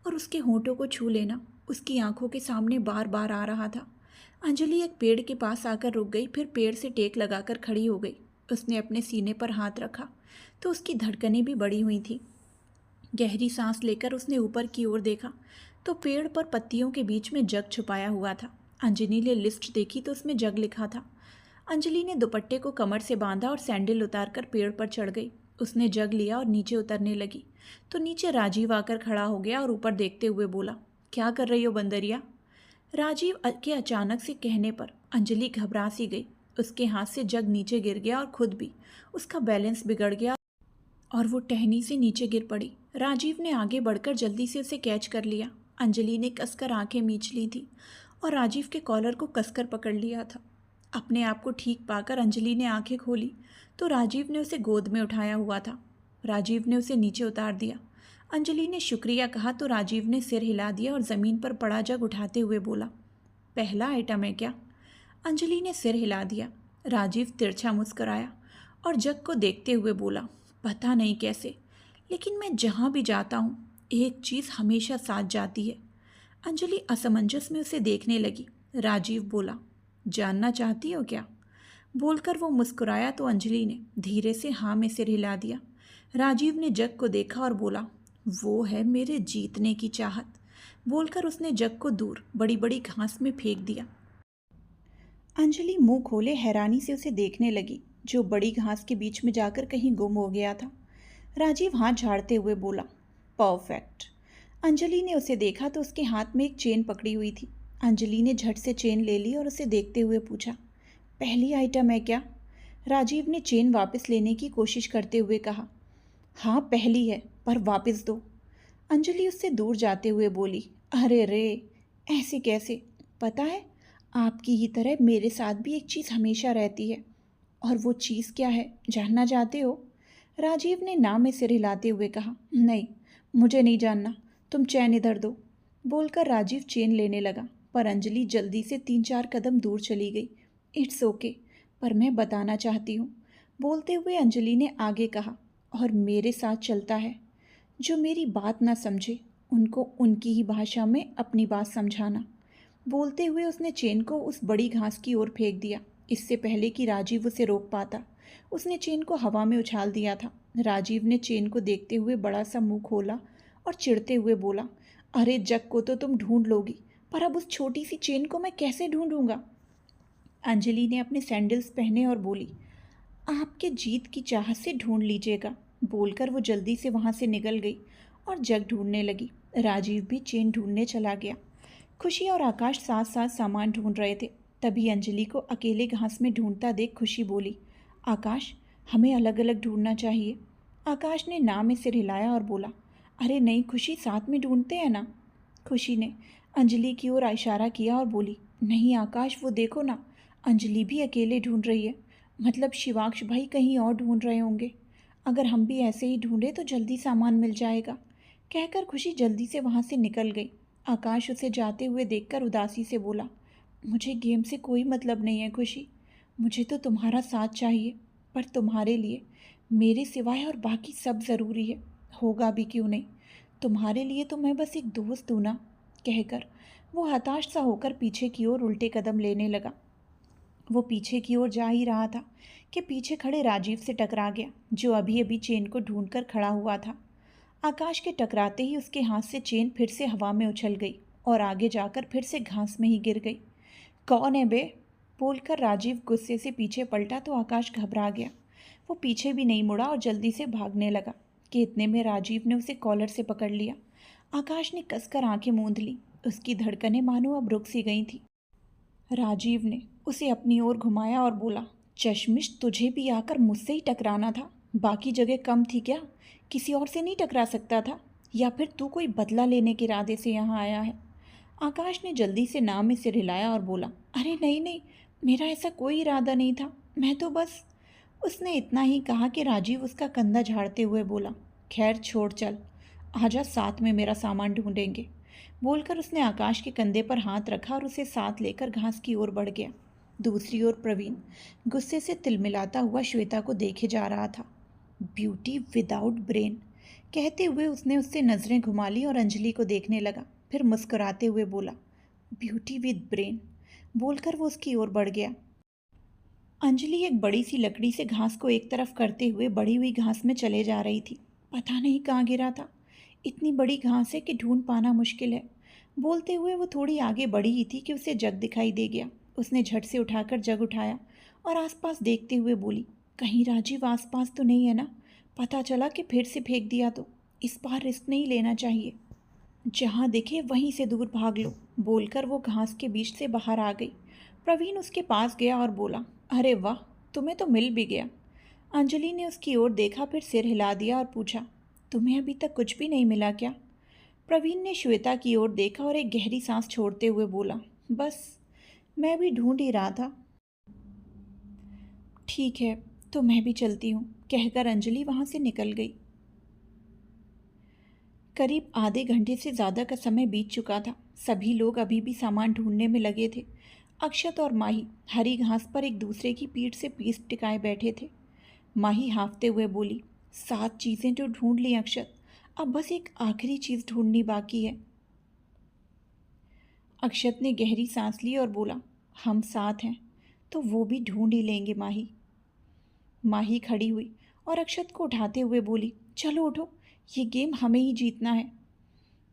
और उसके होंठों को छू लेना उसकी आंखों के सामने बार बार आ रहा था। अंजलि एक पेड़ के पास आकर रुक गई, फिर पेड़ से टेक लगाकर खड़ी हो गई। उसने अपने सीने पर हाथ रखा तो उसकी धड़कनें भी बढ़ी हुई थी। गहरी सांस लेकर उसने ऊपर की ओर देखा तो पेड़ पर पत्तियों के बीच में जग छुपाया हुआ था। अंजलि ने लिस्ट देखी तो उसमें जग लिखा था। अंजलि ने दुपट्टे को कमर से बांधा और सैंडल उतारकर पेड़ पर चढ़ गई। उसने जग लिया और नीचे उतरने लगी तो नीचे राजीव आकर खड़ा हो गया और ऊपर देखते हुए बोला, क्या कर रही हो बंदरिया? राजीव के अचानक से कहने पर अंजलि घबरा सी गई। उसके हाथ से जग नीचे गिर गया और खुद भी उसका बैलेंस बिगड़ गया और वो टहनी से नीचे गिर पड़ी। राजीव ने आगे बढ़कर जल्दी से उसे कैच कर लिया। अंजलि ने कसकर आंखें मींच ली थी और राजीव के कॉलर को कसकर पकड़ लिया था। अपने आप को ठीक पाकर अंजलि ने आंखें खोली तो राजीव ने उसे गोद में उठाया हुआ था। राजीव ने उसे नीचे उतार दिया। अंजलि ने शुक्रिया कहा तो राजीव ने सिर हिला दिया और ज़मीन पर पड़ा जग उठाते हुए बोला, पहला आइटम है क्या? अंजलि ने सिर हिला दिया। राजीव तिरछा मुस्कुराया और जग को देखते हुए बोला, पता नहीं कैसे, लेकिन मैं जहाँ भी जाता हूँ एक चीज़ हमेशा साथ जाती है। अंजलि असमंजस में उसे देखने लगी। राजीव बोला, जानना चाहती हो क्या? बोलकर वो मुस्कुराया तो अंजलि ने धीरे से हाँ में सिर हिला दिया। राजीव ने जग को देखा और बोला, वो है मेरे जीतने की चाहत। बोलकर उसने जग को दूर बड़ी बड़ी घास में फेंक दिया। अंजलि मुंह खोले हैरानी से उसे देखने लगी, जो बड़ी घास के बीच में जाकर कहीं गुम हो गया था। राजीव हाथ झाड़ते हुए बोला, परफेक्ट। अंजलि ने उसे देखा तो उसके हाथ में एक चेन पकड़ी हुई थी। अंजलि ने झट से चेन ले ली और उसे देखते हुए पूछा, पहली आइटम है क्या? राजीव ने चेन वापस लेने की कोशिश करते हुए कहा, हाँ पहली है, पर वापस दो। अंजलि उससे दूर जाते हुए बोली, अरे रे, ऐसे कैसे? पता है, आपकी ही तरह मेरे साथ भी एक चीज़ हमेशा रहती है। और वो चीज़ क्या है, जानना चाहते हो? राजीव ने ना में सिर हिलाते हुए कहा, नहीं, मुझे नहीं जानना, तुम चैन इधर दो। बोलकर राजीव चेन लेने लगा, पर अंजलि जल्दी से 3-4 कदम दूर चली गई। इट्स ओके, पर मैं बताना चाहती हूँ। बोलते हुए अंजलि ने आगे कहा, और मेरे साथ चलता है। जो मेरी बात ना समझे उनको उनकी ही भाषा में अपनी बात समझाना। बोलते हुए उसने चेन को उस बड़ी घास की ओर फेंक दिया। इससे पहले कि राजीव उसे रोक पाता, उसने चेन को हवा में उछाल दिया था। राजीव ने चेन को देखते हुए बड़ा सा मुंह खोला और चिढ़ते हुए बोला, अरे जग को तो तुम ढूंढ लोगी, पर अब उस छोटी सी चेन को मैं कैसे ढूंढूंगा? अंजलि ने अपने सैंडल्स पहने और बोली, आपके जीत की चाहत से ढूंढ लीजिएगा। बोलकर वो जल्दी से वहाँ से निकल गई और जग ढूंढने लगी। राजीव भी चेन ढूंढने चला गया। खुशी और आकाश साथ साथ सामान ढूंढ रहे थे। तभी अंजलि को अकेले घास में ढूंढता देख खुशी बोली, आकाश, हमें अलग अलग ढूंढना चाहिए। आकाश ने ना में सिर हिलाया और बोला, अरे नहीं खुशी, साथ में ढूंढते हैं ना। खुशी ने अंजलि की ओर इशारा किया और बोली, नहीं आकाश, वो देखो ना, अंजलि भी अकेले ढूंढ रही है। मतलब शिवाक्ष भाई कहीं और ढूंढ रहे होंगे। अगर हम भी ऐसे ही ढूंढे तो जल्दी सामान मिल जाएगा। कहकर खुशी जल्दी से वहाँ से निकल गई। आकाश उसे जाते हुए देखकर उदासी से बोला, मुझे गेम से कोई मतलब नहीं है खुशी, मुझे तो तुम्हारा साथ चाहिए, पर तुम्हारे लिए मेरे सिवाय और बाकी सब ज़रूरी है, होगा भी क्यों नहीं, तुम्हारे लिए तो मैं बस एक दोस्त हूँ ना। कहकर वो हताश सा होकर पीछे की ओर उल्टे कदम लेने लगा। वो पीछे की ओर जा ही रहा था कि पीछे खड़े राजीव से टकरा गया, जो अभी अभी चेन को ढूंढकर खड़ा हुआ था। आकाश के टकराते ही उसके हाथ से चेन फिर से हवा में उछल गई और आगे जाकर फिर से घास में ही गिर गई। कौन है बे? बोलकर राजीव गुस्से से पीछे पलटा तो आकाश घबरा गया। वो पीछे भी नहीं मुड़ा और जल्दी से भागने लगा कि इतने में राजीव ने उसे कॉलर से पकड़ लिया। आकाश ने कसकर आंखें मूंद ली। उसकी धड़कनें मानो अब रुक सी गई थी। राजीव ने उसे अपनी ओर घुमाया और बोला, चश्मिश, तुझे भी आकर मुझसे ही टकराना था? बाकी जगह कम थी क्या? किसी और से नहीं टकरा सकता था? या फिर तू कोई बदला लेने के इरादे से यहाँ आया है? आकाश ने जल्दी से ना में सिर हिलाया और बोला, अरे नहीं नहीं, मेरा ऐसा कोई इरादा नहीं था, मैं तो बस। उसने इतना ही कहा कि राजीव उसका कंधा झाड़ते हुए बोला, खैर छोड़, चल आजा, साथ में मेरा सामान ढूंढेंगे। बोलकर उसने आकाश के कंधे पर हाथ रखा और उसे साथ लेकर घास की ओर बढ़ गया। दूसरी ओर प्रवीण गुस्से से तिलमिलाता हुआ श्वेता को देखे जा रहा था। ब्यूटी विदाउट ब्रेन, कहते हुए उसने उससे नज़रें घुमा ली और अंजलि को देखने लगा। फिर मुस्कुराते हुए बोला, ब्यूटी विद ब्रेन, बोलकर वो उसकी ओर बढ़ गया। अंजलि एक बड़ी सी लकड़ी से घास को एक तरफ करते हुए बढ़ी हुई घास में चले जा रही थी। पता नहीं कहाँ गिरा था, इतनी बड़ी घास है कि ढूंढ पाना मुश्किल है। बोलते हुए वो थोड़ी आगे बढ़ी ही थी कि उसे जग दिखाई दे गया। उसने झट से उठाकर जग उठाया और आसपास देखते हुए बोली, कहीं राजीव आसपास तो नहीं है ना? पता चला कि फिर से फेंक दिया तो इस बार रिस्क नहीं लेना चाहिए। जहाँ दिखे वहीं से दूर भाग लो, बोलकर वो घास के बीच से बाहर आ गई। प्रवीण उसके पास गया और बोला, अरे वाह, तुम्हें तो मिल भी गया। अंजलि ने उसकी ओर देखा, फिर सिर हिला दिया और पूछा, तुम्हें अभी तक कुछ भी नहीं मिला क्या? प्रवीण ने श्वेता की ओर देखा और एक गहरी सांस छोड़ते हुए बोला, बस मैं भी ढूंढ ही रहा था। ठीक है, तो मैं भी चलती हूँ, कहकर अंजलि वहाँ से निकल गई। करीब आधे घंटे से ज़्यादा का समय बीत चुका था। सभी लोग अभी भी सामान ढूंढने में लगे थे। अक्षत और माही हरी घास पर एक दूसरे की पीठ से पीठ टिकाए बैठे थे। माही हाँफते हुए बोली, 7 चीज़ें तो ढूंढ ली अक्षत, अब बस एक आखिरी चीज़ ढूंढनी बाकी है। अक्षत ने गहरी सांस ली और बोला, हम साथ हैं तो वो भी ढूंढ ही लेंगे माही। माही खड़ी हुई और अक्षत को उठाते हुए बोली, चलो उठो, ये गेम हमें ही जीतना है।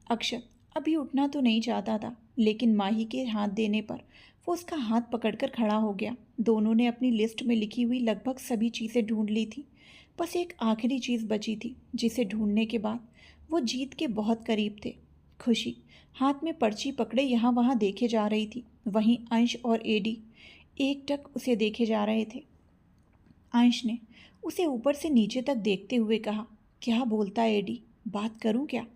अक्षत अभी उठना तो नहीं चाहता था, लेकिन माही के हाथ देने पर वो उसका हाथ पकड़कर खड़ा हो गया। दोनों ने अपनी लिस्ट में लिखी हुई लगभग सभी चीज़ें ढूंढ ली थी। बस एक आखिरी चीज़ बची थी, जिसे ढूंढने के बाद वो जीत के बहुत करीब थे। खुशी हाथ में पर्ची पकड़े यहाँ वहाँ देखे जा रही थी। वहीं अंश और एडी एकटक उसे देखे जा रहे थे। अंश ने उसे ऊपर से नीचे तक देखते हुए कहा, क्या बोलता है एडी, बात करूं क्या?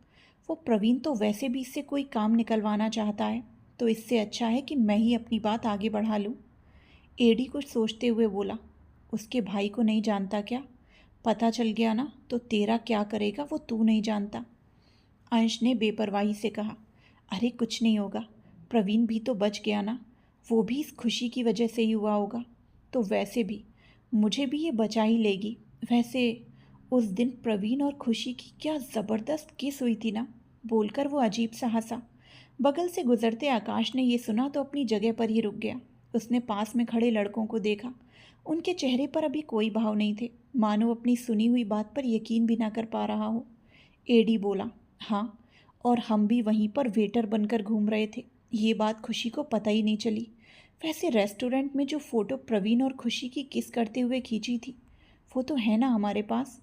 वो प्रवीण तो वैसे भी इससे कोई काम निकलवाना चाहता है, तो इससे अच्छा है कि मैं ही अपनी बात आगे बढ़ा लूं। एडी कुछ सोचते हुए बोला, उसके भाई को नहीं जानता क्या? पता चल गया ना तो तेरा क्या करेगा वो तू नहीं जानता। अंश ने बेपरवाही से कहा, अरे कुछ नहीं होगा, प्रवीण भी तो बच गया ना, वो भी इस खुशी की वजह से ही हुआ होगा, तो वैसे भी मुझे भी ये बचा ही लेगी। वैसे उस दिन प्रवीण और खुशी की क्या ज़बरदस्त किस हुई थी ना, बोलकर वो अजीब सा हंसा। बगल से गुजरते आकाश ने ये सुना तो अपनी जगह पर ही रुक गया। उसने पास में खड़े लड़कों को देखा। उनके चेहरे पर अभी कोई भाव नहीं थे, मानो अपनी सुनी हुई बात पर यकीन भी ना कर पा रहा हो। एडी बोला, हाँ, और हम भी वहीं पर वेटर बनकर घूम रहे थे, ये बात खुशी को पता ही नहीं चली। वैसे रेस्टोरेंट में जो फ़ोटो प्रवीण और खुशी की किस करते हुए खींची थी, वो तो है ना हमारे पास?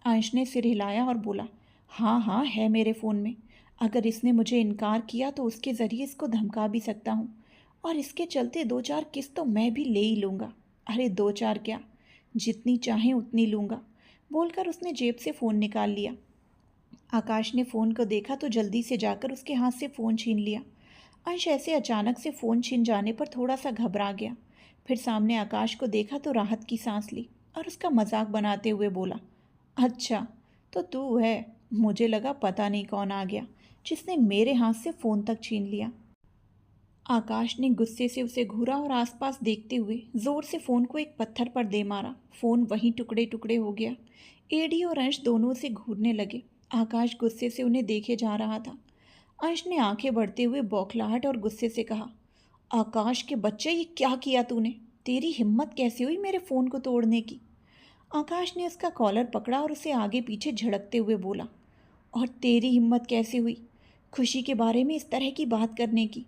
अंश ने सिर हिलाया और बोला, हाँ हाँ है मेरे फ़ोन में। अगर इसने मुझे इनकार किया तो उसके ज़रिए इसको धमका भी सकता हूँ, और इसके चलते 2-4 किस्त तो मैं भी ले ही लूँगा। अरे 2-4 क्या, जितनी चाहें उतनी लूँगा, बोलकर उसने जेब से फ़ोन निकाल लिया। आकाश ने फ़ोन को देखा तो जल्दी से जाकर उसके हाथ से फ़ोन छीन लिया। अंश ऐसे अचानक से फ़ोन छिन जाने पर थोड़ा सा घबरा गया। फिर सामने आकाश को देखा तो राहत की सांस ली और उसका मजाक बनाते हुए बोला, अच्छा तो तू है, मुझे लगा पता नहीं कौन आ गया जिसने मेरे हाथ से फ़ोन तक छीन लिया। आकाश ने गुस्से से उसे घूरा और आसपास देखते हुए ज़ोर से फ़ोन को एक पत्थर पर दे मारा। फ़ोन वहीं टुकड़े टुकड़े हो गया। एडी और अंश दोनों से घूरने लगे। आकाश गुस्से से उन्हें देखे जा रहा था। अंश ने आंखें बढ़ते हुए बौखलाहट और गुस्से से कहा, आकाश के बच्चे, ये क्या किया तूने? तेरी हिम्मत कैसे हुई मेरे फ़ोन को तोड़ने की? आकाश ने उसका कॉलर पकड़ा और उसे आगे पीछे झड़कते हुए बोला, और तेरी हिम्मत कैसे हुई खुशी के बारे में इस तरह की बात करने की?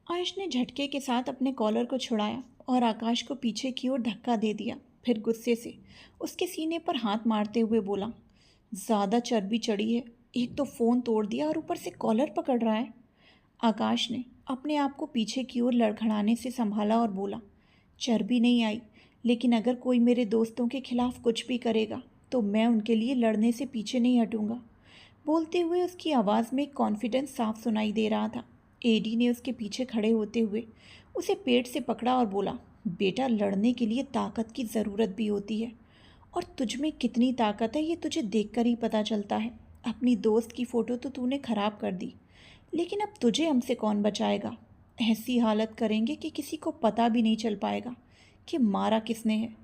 अंश ने झटके के साथ अपने कॉलर को छुड़ाया और आकाश को पीछे की ओर धक्का दे दिया। फिर गुस्से से उसके सीने पर हाथ मारते हुए बोला, ज़्यादा चर्बी चढ़ी है, एक तो फ़ोन तोड़ दिया और ऊपर से कॉलर पकड़ रहा है। आकाश ने अपने आप को पीछे की ओर लड़खड़ाने से संभाला और बोला, चर्बी नहीं आई, लेकिन अगर कोई मेरे दोस्तों के खिलाफ कुछ भी करेगा तो मैं उनके लिए लड़ने से पीछे नहीं हटूंगा। बोलते हुए उसकी आवाज़ में कॉन्फिडेंस साफ सुनाई दे रहा था। एडी ने उसके पीछे खड़े होते हुए उसे पेट से पकड़ा और बोला, बेटा, लड़ने के लिए ताकत की ज़रूरत भी होती है, और तुझ में कितनी ताकत है ये तुझे देखकर ही पता चलता है। अपनी दोस्त की फ़ोटो तो तूने ख़राब कर दी, लेकिन अब तुझे हमसे कौन बचाएगा? ऐसी हालत करेंगे कि किसी को पता भी नहीं चल पाएगा कि मारा किसने है।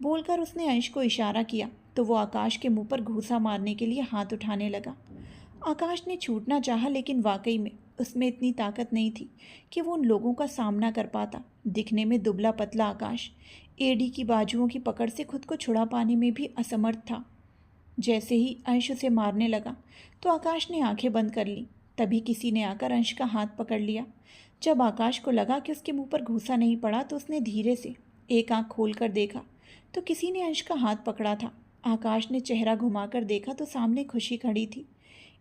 बोलकर उसने अंश को इशारा किया तो वो आकाश के मुंह पर घूंसा मारने के लिए हाथ उठाने लगा। आकाश ने छूटना चाहा, लेकिन वाकई में उसमें इतनी ताकत नहीं थी कि वो उन लोगों का सामना कर पाता। दिखने में दुबला पतला आकाश एडी की बाजुओं की पकड़ से खुद को छुड़ा पाने में भी असमर्थ था। जैसे ही अंश उसे मारने लगा तो आकाश ने आंखें बंद कर लीं। तभी किसी ने आकर अंश का हाथ पकड़ लिया। जब आकाश को लगा कि उसके मुंह पर घूंसा नहीं पड़ा तो उसने धीरे से एक आंख खोलकर देखा तो किसी ने अंश का हाथ पकड़ा था। आकाश ने चेहरा घुमाकर देखा तो सामने खुशी खड़ी थी।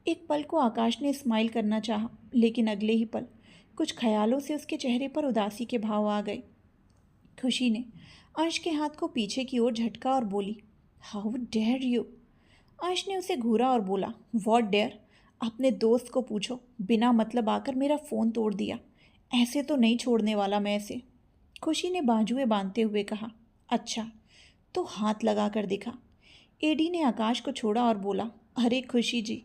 एक पल को आकाश ने स्माइल करना चाहा, लेकिन अगले ही पल कुछ ख्यालों से उसके चेहरे पर उदासी के भाव आ गए। खुशी ने अंश के हाथ को पीछे की ओर झटका और बोली, हाउ डेयर यू। अंश ने उसे घूरा और बोला, व्हाट डेयर? अपने दोस्त को पूछो, बिना मतलब आकर मेरा फ़ोन तोड़ दिया। ऐसे तो नहीं छोड़ने वाला मैं इसे। खुशी ने बाजुएं बांधते हुए कहा, अच्छा तो हाथ लगा कर दिखा। एडी ने आकाश को छोड़ा और बोला, अरे खुशी जी,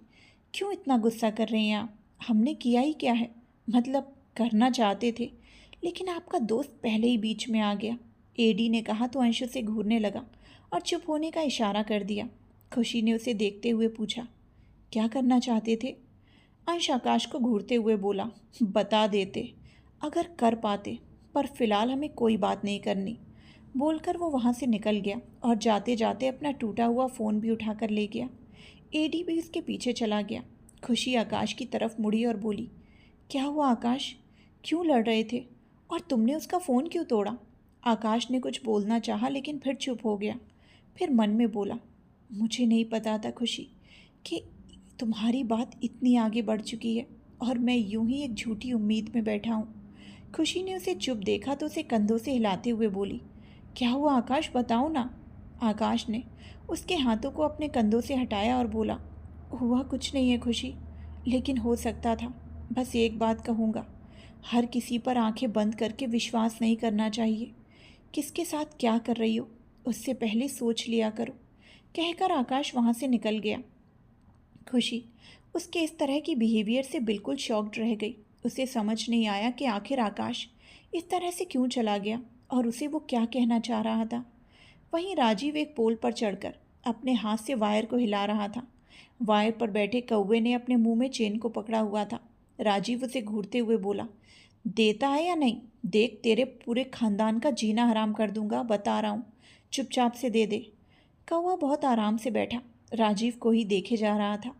क्यों इतना गुस्सा कर रही हैं आप? हमने किया ही क्या है? मतलब करना चाहते थे, लेकिन आपका दोस्त पहले ही बीच में आ गया। एडी ने कहा तो अंश से घूरने लगा और चुप होने का इशारा कर दिया। खुशी ने उसे देखते हुए पूछा, क्या करना चाहते थे? अंश आकाश को घूरते हुए बोला, बता देते अगर कर पाते, पर फिलहाल हमें कोई बात नहीं करनी। बोलकर वो वहाँ से निकल गया और जाते जाते अपना टूटा हुआ फ़ोन भी उठाकर ले गया। एडी भी उसके पीछे चला गया। खुशी आकाश की तरफ मुड़ी और बोली, क्या हुआ आकाश? क्यों लड़ रहे थे? और तुमने उसका फ़ोन क्यों तोड़ा? आकाश ने कुछ बोलना चाहा, लेकिन फिर चुप हो गया। फिर मन में बोला, मुझे नहीं पता था खुशी कि तुम्हारी बात इतनी आगे बढ़ चुकी है और मैं यूं ही एक झूठी उम्मीद में बैठा हूँ। खुशी ने उसे चुप देखा तो उसे कंधों से हिलाते हुए बोली, क्या हुआ आकाश, बताओ ना। आकाश ने उसके हाथों को अपने कंधों से हटाया और बोला, हुआ कुछ नहीं है खुशी, लेकिन हो सकता था। बस एक बात कहूँगा, हर किसी पर आंखें बंद करके विश्वास नहीं करना चाहिए। किसके साथ क्या कर रही हो उससे पहले सोच लिया करो। कहकर आकाश वहाँ से निकल गया। खुशी उसके इस तरह की बिहेवियर से बिल्कुल शॉक्ड रह गई। उसे समझ नहीं आया कि आखिर आकाश इस तरह से क्यों चला गया और उसे वो क्या कहना चाह रहा था। वहीं राजीव एक पोल पर चढ़कर अपने हाथ से वायर को हिला रहा था। वायर पर बैठे कौवे ने अपने मुंह में चेन को पकड़ा हुआ था। राजीव उसे घूरते हुए बोला, देता है या नहीं? देख, तेरे पूरे खानदान का जीना हराम कर दूंगा, बता रहा हूँ। चुपचाप से दे दे। कौवा बहुत आराम से बैठा राजीव को ही देखे जा रहा था,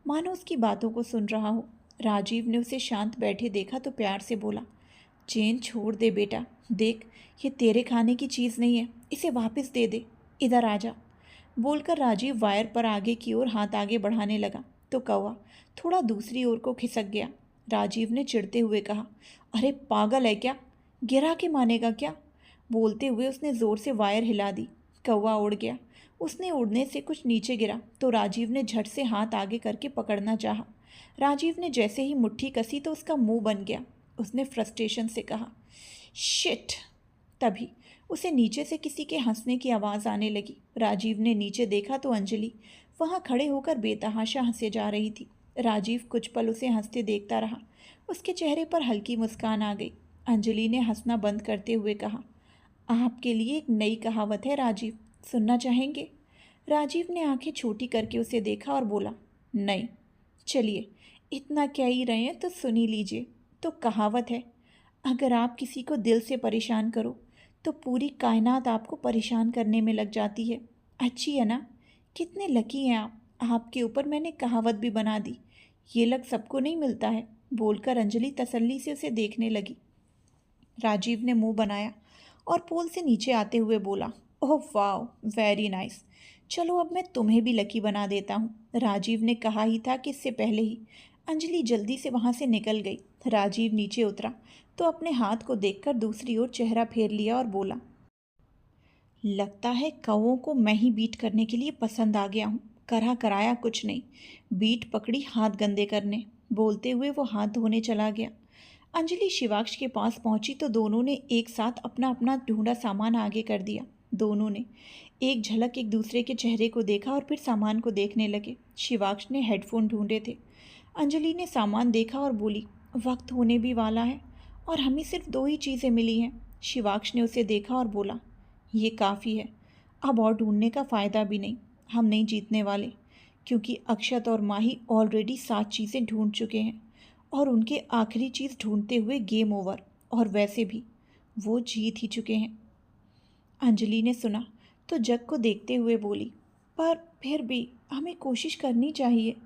मानो उसकी बातों को सुन रहा हो। राजीव ने उसे शांत बैठे देखा तो प्यार से बोला, चेन छोड़ दे बेटा, देख ये तेरे खाने की चीज़ नहीं है, इसे वापस दे दे, इधर आ जा। बोलकर राजीव वायर पर आगे की ओर हाथ आगे बढ़ाने लगा तो कौवा थोड़ा दूसरी ओर को खिसक गया। राजीव ने चिढ़ते हुए कहा, अरे पागल है क्या, गिरा के मानेगा क्या? बोलते हुए उसने ज़ोर से वायर हिला दी। कौवा उड़ गया। उसने उड़ने से कुछ नीचे गिरा तो राजीव ने झट से हाथ आगे करके पकड़ना चाहा। राजीव ने जैसे ही मुट्ठी कसी तो उसका मुंह बन गया। उसने फ्रस्ट्रेशन से कहा, शिट। तभी उसे नीचे से किसी के हंसने की आवाज़ आने लगी। राजीव ने नीचे देखा तो अंजलि वहाँ खड़े होकर बेतहाशा हंसे जा रही थी। राजीव कुछ पल उसे हंसते देखता रहा। उसके चेहरे पर हल्की मुस्कान आ गई। अंजलि ने हंसना बंद करते हुए कहा, आपके लिए एक नई कहावत है राजीव, सुनना चाहेंगे? राजीव ने आंखें छोटी करके उसे देखा और बोला, नहीं। चलिए, इतना कह ही रहे हैं तो सुन ही लीजिए। तो कहावत है, अगर आप किसी को दिल से परेशान करो तो पूरी कायनात आपको परेशान करने में लग जाती है। अच्छी है ना? कितने लकी हैं आप, आपके ऊपर मैंने कहावत भी बना दी। ये लक सबको नहीं मिलता है। बोलकर अंजलि तसल्ली से उसे देखने लगी। राजीव ने मुंह बनाया और पोल से नीचे आते हुए बोला, ओह वाह, वेरी नाइस। चलो अब मैं तुम्हें भी लकी बना देता हूँ। राजीव ने कहा ही था कि इससे पहले ही अंजलि जल्दी से वहाँ से निकल गई। राजीव नीचे उतरा तो अपने हाथ को देखकर दूसरी ओर चेहरा फेर लिया और बोला, लगता है कौवों को मैं ही बीट करने के लिए पसंद आ गया हूँ। करा कराया कुछ नहीं, बीट पकड़ी हाथ गंदे करने। बोलते हुए वो हाथ धोने चला गया। अंजलि शिवाक्ष के पास पहुंची तो दोनों ने एक साथ अपना अपना ढूंढा सामान आगे कर दिया। दोनों ने एक झलक एक दूसरे के चेहरे को देखा और फिर सामान को देखने लगे। शिवाक्ष ने हेडफोन ढूंढे थे। अंजलि ने सामान देखा और बोली, वक्त होने भी वाला है और हमें सिर्फ 2 ही चीज़ें मिली हैं। शिवाक्ष ने उसे देखा और बोला, ये काफ़ी है, अब और ढूंढने का फ़ायदा भी नहीं, हम नहीं जीतने वाले, क्योंकि अक्षत और माही ऑलरेडी 7 चीज़ें ढूंढ चुके हैं और उनके आखिरी चीज़ ढूंढते हुए गेम ओवर, और वैसे भी वो जीत ही चुके हैं। अंजलि ने सुना तो जग को देखते हुए बोली, पर फिर भी हमें कोशिश करनी चाहिए।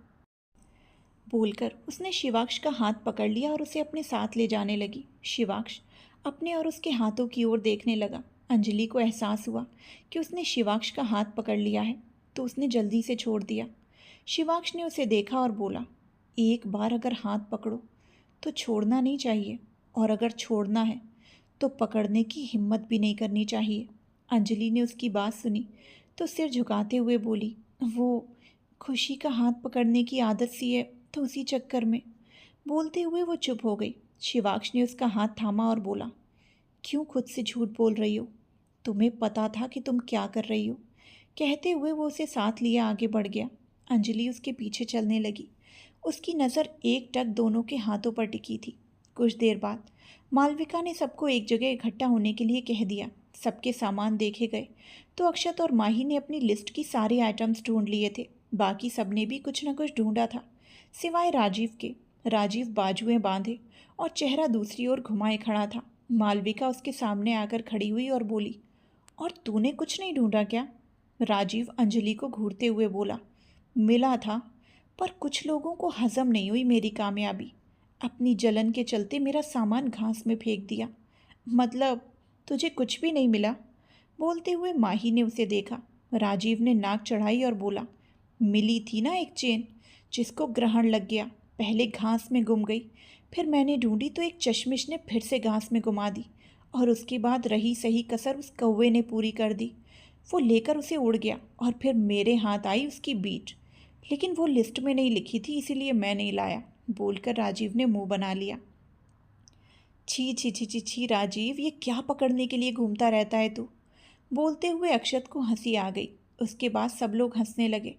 बोलकर उसने शिवाक्ष का हाथ पकड़ लिया और उसे अपने साथ ले जाने लगी। शिवाक्ष अपने और उसके हाथों की ओर देखने लगा। अंजलि को एहसास हुआ कि उसने शिवाक्ष का हाथ पकड़ लिया है, तो उसने जल्दी से छोड़ दिया। शिवाक्ष ने उसे देखा और बोला, एक बार अगर हाथ पकड़ो तो छोड़ना नहीं चाहिए, और अगर छोड़ना है तो पकड़ने की हिम्मत भी नहीं करनी चाहिए। अंजलि ने उसकी बात सुनी तो सिर झुकाते हुए बोली, वो खुशी का हाथ पकड़ने की आदत सी है, तो उसी चक्कर में। बोलते हुए वो चुप हो गई। शिवाक्ष ने उसका हाथ थामा और बोला, क्यों खुद से झूठ बोल रही हो? तुम्हें पता था कि तुम क्या कर रही हो। कहते हुए वो उसे साथ लिए आगे बढ़ गया। अंजलि उसके पीछे चलने लगी। उसकी नज़र एक टक दोनों के हाथों पर टिकी थी। कुछ देर बाद मालविका ने सबको एक जगह इकट्ठा होने के लिए कह दिया। सबके सामान देखे गए तो अक्षत और माही ने अपनी लिस्ट की सारे आइटम्स ढूंढ लिए थे। बाकी सबने भी कुछ न कुछ ढूंढा था, सिवाय राजीव के। राजीव बाजुएं बांधे और चेहरा दूसरी ओर घुमाए खड़ा था। मालविका उसके सामने आकर खड़ी हुई और बोली, और तूने कुछ नहीं ढूंढा क्या? राजीव अंजलि को घूरते हुए बोला, मिला था, पर कुछ लोगों को हजम नहीं हुई मेरी कामयाबी। अपनी जलन के चलते मेरा सामान घास में फेंक दिया। मतलब तुझे कुछ भी नहीं मिला? बोलते हुए माही ने उसे देखा। राजीव ने नाक चढ़ाई और बोला, मिली थी ना एक चेन, जिसको ग्रहण लग गया। पहले घास में गुम गई, फिर मैंने ढूंढी तो एक चश्मिश ने फिर से घास में गुमा दी, और उसके बाद रही सही कसर उस कौवे ने पूरी कर दी। वो लेकर उसे उड़ गया और फिर मेरे हाथ आई उसकी बीट, लेकिन वो लिस्ट में नहीं लिखी थी, इसीलिए मैं नहीं लाया। बोलकर राजीव ने मुंह बना लिया। छी छी छी छी छी राजीव, ये क्या पकड़ने के लिए घूमता रहता है तू? बोलते हुए अक्षत को हंसी आ गई। उसके बाद सब लोग हंसने लगे।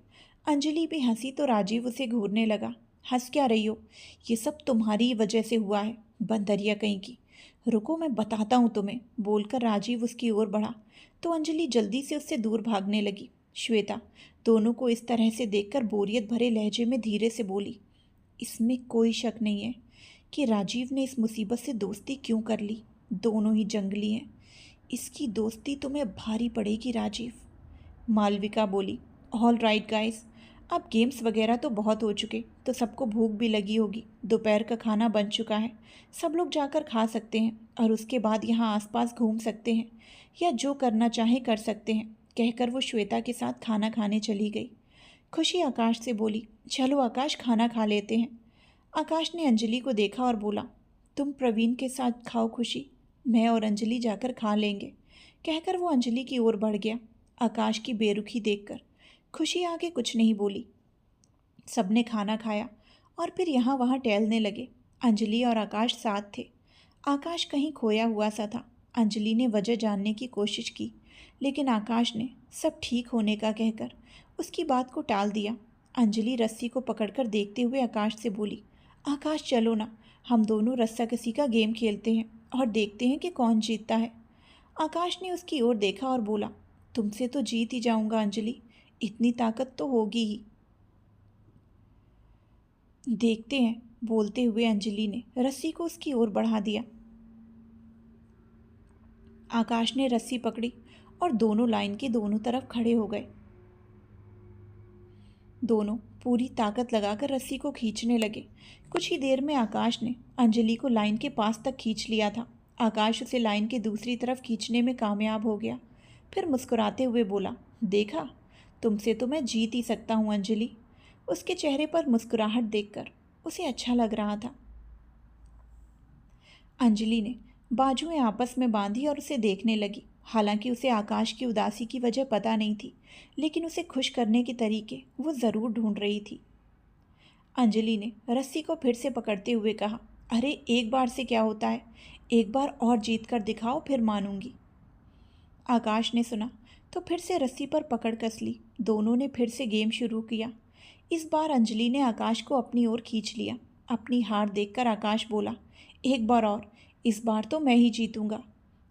अंजलि भी हंसी तो राजीव उसे घूरने लगा। हंस क्या रही हो? ये सब तुम्हारी वजह से हुआ है, बंदरिया कहीं की। रुको मैं बताता हूँ तुम्हें। बोलकर राजीव उसकी ओर बढ़ा तो अंजलि जल्दी से उससे दूर भागने लगी। श्वेता दोनों को इस तरह से देखकर बोरियत भरे लहजे में धीरे से बोली, इसमें कोई शक नहीं है कि राजीव ने इस मुसीबत से दोस्ती क्यों कर ली। दोनों ही जंगली हैं, इसकी दोस्ती तुम्हें भारी पड़ेगी राजीव। मालविका बोली, ऑल राइट गाइस, अब गेम्स वगैरह तो बहुत हो चुके, तो सबको भूख भी लगी होगी। दोपहर का खाना बन चुका है, सब लोग जाकर खा सकते हैं और उसके बाद यहाँ आसपास घूम सकते हैं या जो करना चाहे कर सकते हैं। कहकर वो श्वेता के साथ खाना खाने चली गई। खुशी आकाश से बोली, चलो आकाश खाना खा लेते हैं। आकाश ने अंजलि को देखा और बोला, तुम प्रवीण के साथ खाओ खुशी, मैं और अंजलि जाकर खा लेंगे। कहकर वो अंजलि की ओर बढ़ गया। आकाश की बेरुखी देखकर खुशी आगे कुछ नहीं बोली। सबने खाना खाया और फिर यहाँ वहाँ टहलने लगे। अंजलि और आकाश साथ थे। आकाश कहीं खोया हुआ सा था। अंजलि ने वजह जानने की कोशिश की, लेकिन आकाश ने सब ठीक होने का कहकर उसकी बात को टाल दिया। अंजलि रस्सी को पकड़कर देखते हुए आकाश से बोली, आकाश चलो ना, हम दोनों रस्साकसी का गेम खेलते हैं और देखते हैं कि कौन जीतता है। आकाश ने उसकी ओर देखा और बोला, तुमसे तो जीत ही जाऊंगा अंजलि, इतनी ताकत तो होगी ही। देखते हैं। बोलते हुए अंजलि ने रस्सी को उसकी ओर बढ़ा दिया। आकाश ने रस्सी पकड़ी और दोनों लाइन के दोनों तरफ खड़े हो गए। दोनों पूरी ताकत लगाकर रस्सी को खींचने लगे। कुछ ही देर में आकाश ने अंजलि को लाइन के पास तक खींच लिया था। आकाश उसे लाइन के दूसरी तरफ खींचने में कामयाब हो गया। फिर मुस्कुराते हुए बोला, देखा, तुमसे तो मैं जीत ही सकता हूँ अंजलि। उसके चेहरे पर मुस्कुराहट देखकर उसे अच्छा लग रहा था। अंजलि ने बाजुएं आपस में बांधी और उसे देखने लगी। हालांकि उसे आकाश की उदासी की वजह पता नहीं थी, लेकिन उसे खुश करने के तरीके वो ज़रूर ढूंढ रही थी। अंजलि ने रस्सी को फिर से पकड़ते हुए कहा, अरे एक बार से क्या होता है, एक बार और जीत कर दिखाओ, फिर मानूंगी। आकाश ने सुना तो फिर से रस्सी पर पकड़ कस ली। दोनों ने फिर से गेम शुरू किया। इस बार अंजलि ने आकाश को अपनी ओर खींच लिया। अपनी हार देखकर आकाश बोला, एक बार और, इस बार तो मैं ही जीतूंगा।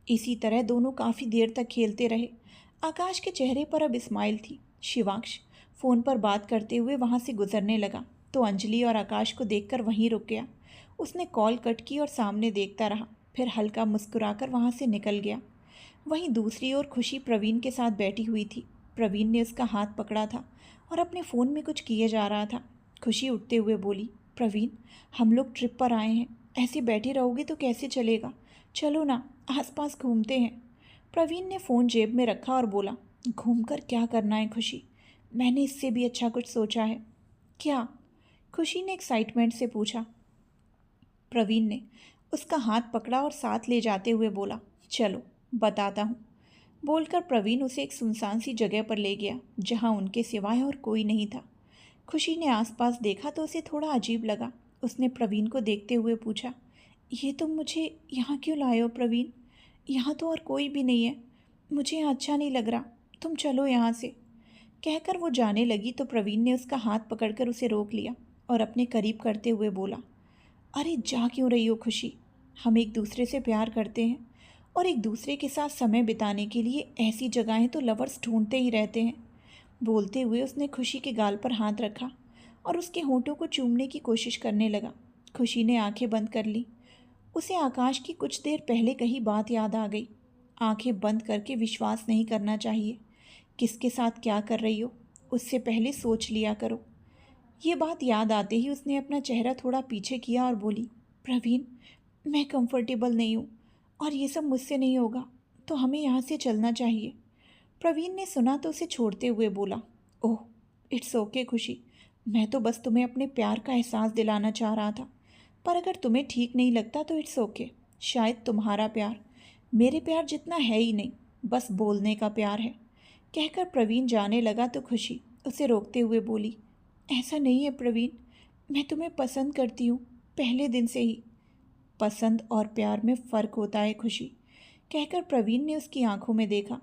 इसी तरह दोनों काफ़ी देर तक खेलते रहे। आकाश के चेहरे पर अब स्माइल थी। शिवांश फ़ोन पर बात करते हुए वहाँ से गुजरने लगा तो अंजलि और आकाश को देखकर वहीं रुक गया। उसने कॉल कट की और सामने देखता रहा, फिर हल्का मुस्कुराकर वहाँ से निकल गया। वहीं दूसरी ओर खुशी प्रवीण के साथ बैठी हुई थी। प्रवीण ने उसका हाथ पकड़ा था और अपने फ़ोन में कुछ किए जा रहा था। खुशी उठते हुए बोली, प्रवीण, हम लोग ट्रिप पर आए हैं, ऐसे बैठे रहोगे तो कैसे चलेगा? चलो ना, आसपास घूमते हैं। प्रवीण ने फ़ोन जेब में रखा और बोला, घूमकर क्या करना है खुशी? मैंने इससे भी अच्छा कुछ सोचा है। क्या? खुशी ने एक्साइटमेंट से पूछा। प्रवीण ने उसका हाथ पकड़ा और साथ ले जाते हुए बोला, चलो बताता हूँ। बोलकर प्रवीण उसे एक सुनसान सी जगह पर ले गया जहाँ उनके सिवाय और कोई नहीं था। खुशी ने आसपास देखा तो उसे थोड़ा अजीब लगा। उसने प्रवीण को देखते हुए पूछा, ये तुम मुझे यहाँ क्यों लाए हो प्रवीण? यहाँ तो और कोई भी नहीं है, मुझे यहाँ अच्छा नहीं लग रहा, तुम चलो यहाँ से। कहकर वो जाने लगी तो प्रवीण ने उसका हाथ पकड़कर उसे रोक लिया और अपने करीब करते हुए बोला, अरे जा क्यों रही हो खुशी? हम एक दूसरे से प्यार करते हैं और एक दूसरे के साथ समय बिताने के लिए ऐसी जगहें तो लवर्स ढूंढते ही रहते हैं। बोलते हुए उसने खुशी के गाल पर हाथ रखा और उसके होंठों को चूमने की कोशिश करने लगा। खुशी ने आंखें बंद कर ली। उसे आकाश की कुछ देर पहले कही बात याद आ गई। आंखें बंद करके विश्वास नहीं करना चाहिए। किसके साथ क्या कर रही हो उससे पहले सोच लिया करो। ये बात याद आते ही उसने अपना चेहरा थोड़ा पीछे किया और बोली, प्रवीण, मैं कंफर्टेबल नहीं हूँ और ये सब मुझसे नहीं होगा, तो हमें यहाँ से चलना चाहिए। प्रवीण ने सुना तो उसे छोड़ते हुए बोला, ओह इट्स ओके खुशी, मैं तो बस तुम्हें अपने प्यार का एहसास दिलाना चाह रहा था, पर अगर तुम्हें ठीक नहीं लगता तो इट्स ओके। शायद तुम्हारा प्यार मेरे प्यार जितना है ही नहीं, बस बोलने का प्यार है। कहकर प्रवीण जाने लगा तो खुशी उसे रोकते हुए बोली, ऐसा नहीं है प्रवीण, मैं तुम्हें पसंद करती हूँ, पहले दिन से ही। पसंद और प्यार में फ़र्क होता है खुशी। कहकर प्रवीण ने उसकी आंखों में देखा।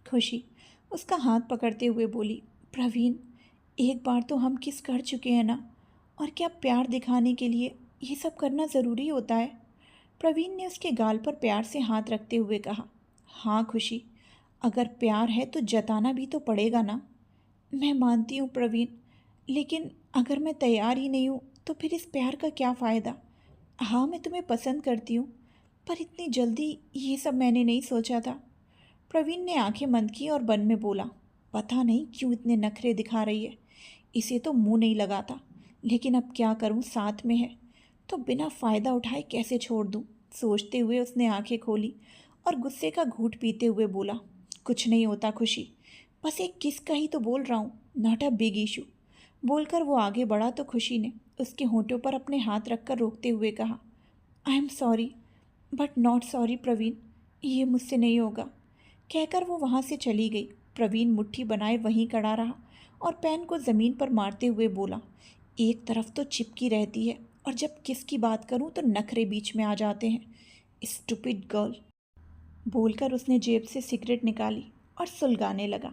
खुशी उसका हाथ पकड़ते हुए बोली, प्रवीण, एक बार तो हम किस कर चुके हैं ना, और क्या प्यार दिखाने के लिए ये सब करना ज़रूरी होता है? प्रवीण ने उसके गाल पर प्यार से हाथ रखते हुए कहा, हाँ खुशी, अगर प्यार है तो जताना भी तो पड़ेगा ना। मैं मानती हूँ प्रवीण, लेकिन अगर मैं तैयार ही नहीं हूँ तो फिर इस प्यार का क्या फ़ायदा? हाँ मैं तुम्हें पसंद करती हूँ, पर इतनी जल्दी ये सब मैंने नहीं सोचा था। प्रवीण ने आंखें बंद की और मन में बोला, पता नहीं क्यों इतने नखरे दिखा रही है, इसे तो मुंह नहीं लगाता, लेकिन अब क्या करूँ, साथ में है तो बिना फ़ायदा उठाए कैसे छोड़ दूँ। सोचते हुए उसने आंखें खोली और गुस्से का घूंट पीते हुए बोला, कुछ नहीं होता खुशी, बस एक किस का ही तो बोल रहा हूँ, नॉट अ बिग इशू। बोलकर वो आगे बढ़ा तो खुशी ने उसके होंठों पर अपने हाथ रखकर रोकते हुए कहा, I am sorry but not sorry Praveen, ये मुझसे नहीं होगा। कहकर वो वहाँ से चली गई। प्रवीण मुट्ठी बनाए वहीं खड़ा रहा और पेन को ज़मीन पर मारते हुए बोला, एक तरफ तो चिपकी रहती है और जब किसकी बात करूँ तो नखरे बीच में आ जाते हैं, स्टूपिड गर्ल। बोलकर उसने जेब से सिगरेट निकाली और सुलगाने लगा।